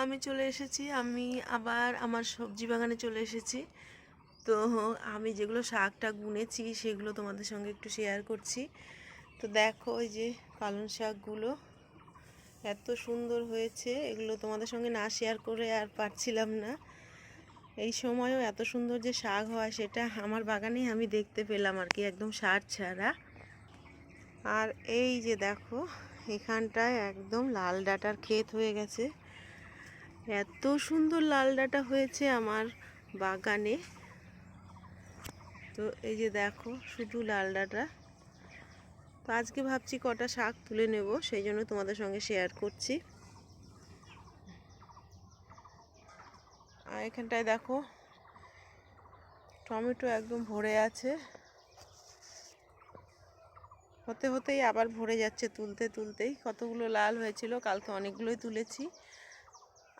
আমি চলে এসেছি। আমি আবার আমার সবজি বাগানে চলে এসেছি। তো আমি যেগুলো শাকটা বুনেছি সেগুলো তোমাদের সঙ্গে একটু শেয়ার করছি। তো দেখো ওই যে পালং শাকগুলো এত সুন্দর হয়েছে, এগুলো তোমাদের সঙ্গে না শেয়ার করে আর পারছিলাম না। এই সময়ও এত সুন্দর যে শাক হয় সেটা আমার বাগানেই আমি দেখতে পেলাম আর কি, একদম সার ছাড়া। আর এই যে দেখো এখানটায় একদম লাল ডাঁটার ক্ষেত হয়ে গেছে। এত সুন্দর লাল ডাঁটা হয়েছে আমার বাগানে। তো এই যে দেখো শুধু লাল ডাঁটা। তো আজকে ভাবছি কটা শাক তুলে নেব, সেই জন্য তোমাদের সঙ্গে শেয়ার করছি। আর এখানটায় দেখো টমেটো একদম ভরে আছে, হতে হতেই আবার ভরে যাচ্ছে, তুলতে তুলতেই। কতগুলো লাল হয়েছিল, কালকে অনেকগুলোই তুলেছি,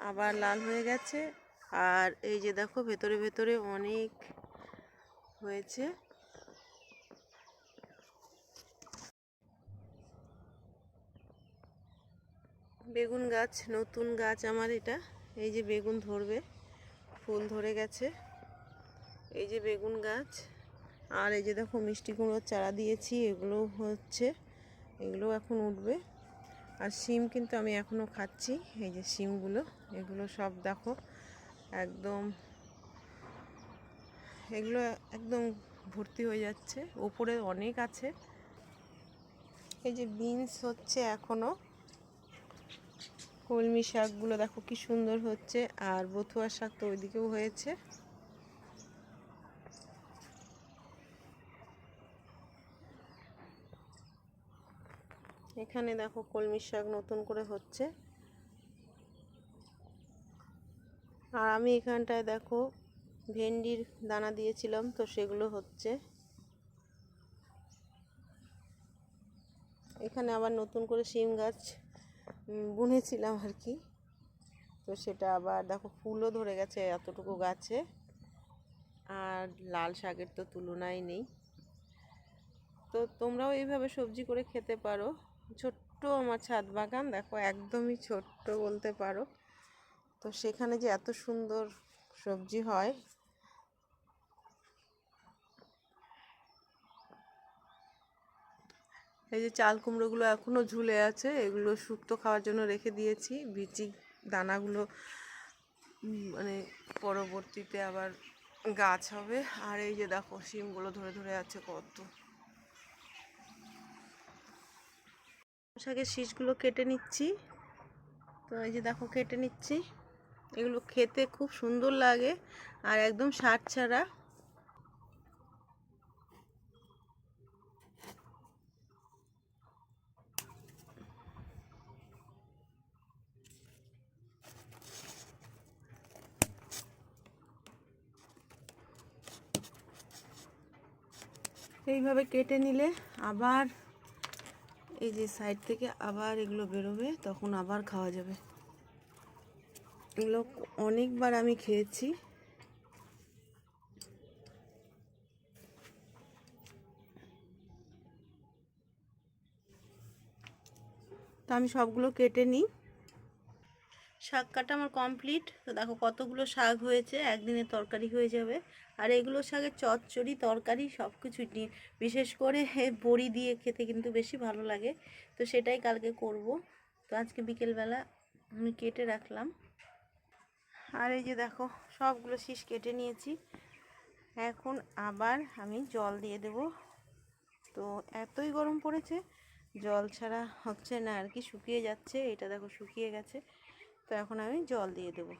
আবার লাল হয়ে গেছে। আর এই যে দেখো ভেতরে ভেতরে অনেক হয়েছে। বেগুন গাছ, নতুন গাছ আমার এটা। এই যে বেগুন ধরবে, ফুল ধরে গেছে। এই যে বেগুন গাছ। আর এই যে দেখো মিষ্টি কুমড়োর চারা দিয়েছি, এগুলো হচ্ছে, এগুলো এখন উঠবে। আর শিম কিন্তু আমি এখনও খাচ্ছি। এই যে শিমগুলো, এগুলো সব দেখো একদম, এগুলো একদম ভর্তি হয়ে যাচ্ছে, ওপরে অনেক আছে। এই যে বিনস হচ্ছে এখনও। কলমি শাকগুলো দেখো কি সুন্দর হচ্ছে। আর বথুয়া শাক তো ওইদিকেও হয়েছে। এখানে দেখো কলমি শাক নতুন করে হচ্ছে। আর আমি এখানটায় দেখো ভেন্ডির দানা দিয়েছিলাম, তো সেগুলো হচ্ছে। এখানে আবার নতুন করে শিম গাছ বুনেছিলাম আর কি, তো সেটা আবার দেখো ফুলও ধরে গেছে এতটুকু গাছে। আর লাল শাকের তো তুলনাই নেই। তো তোমরাও এইভাবে সবজি করে খেতে পারো। ছোট্ট আমার ছাদ বাগান দেখো, একদমই ছোট্ট বলতে পারো। তো সেখানে যে এত সুন্দর সবজি হয়। এই যে চাল কুমড়োগুলো এখনও ঝুলে আছে, এগুলো শুক্তো খাওয়ার জন্য রেখে দিয়েছি। বিচি দানাগুলো মানে পরবর্তীতে আবার গাছ হবে। আর এই যে দেখো শিমগুলো ধরে ধরে আছে কত। শাকের শীষগুলো কেটে নিচ্ছি। তো এই যে দেখো কেটে নিচ্ছি। এগুলো খেতে খুব সুন্দর লাগে আর একদম সার ছাড়া। এইভাবে কেটে নিলে আবার এই যে সাইড থেকে আবার এগুলো বেরোবে, তখন আবার খাওয়া যাবে। এগুলো অনেকবার আমি খেয়েছি। তো আমি সবগুলো কেটে নিই। শাক কাটা আমার কমপ্লিট। তো দেখো কতগুলো শাক হয়েছে, একদিনে তরকারি হয়ে যাবে। আর এগুলো শাকের চচ্চড়ি তরকারি সব কিছু নিয়ে, বিশেষ করে বড়ি দিয়ে খেতে কিন্তু বেশি ভালো লাগে। তো সেটাই কালকে করব। তো আজকে বিকেলবেলা আমি কেটে রাখলাম। আর এই যে দেখো সবগুলো শীষ কেটে নিয়েছি। এখন আবার আমি জল দিয়ে দেব। তো এতই গরম পড়েছে, জল ছাড়া হচ্ছে না আর কি, শুকিয়ে যাচ্ছে। এটা দেখো শুকিয়ে গেছে। তো এখন আমি জল দিয়ে দেবো।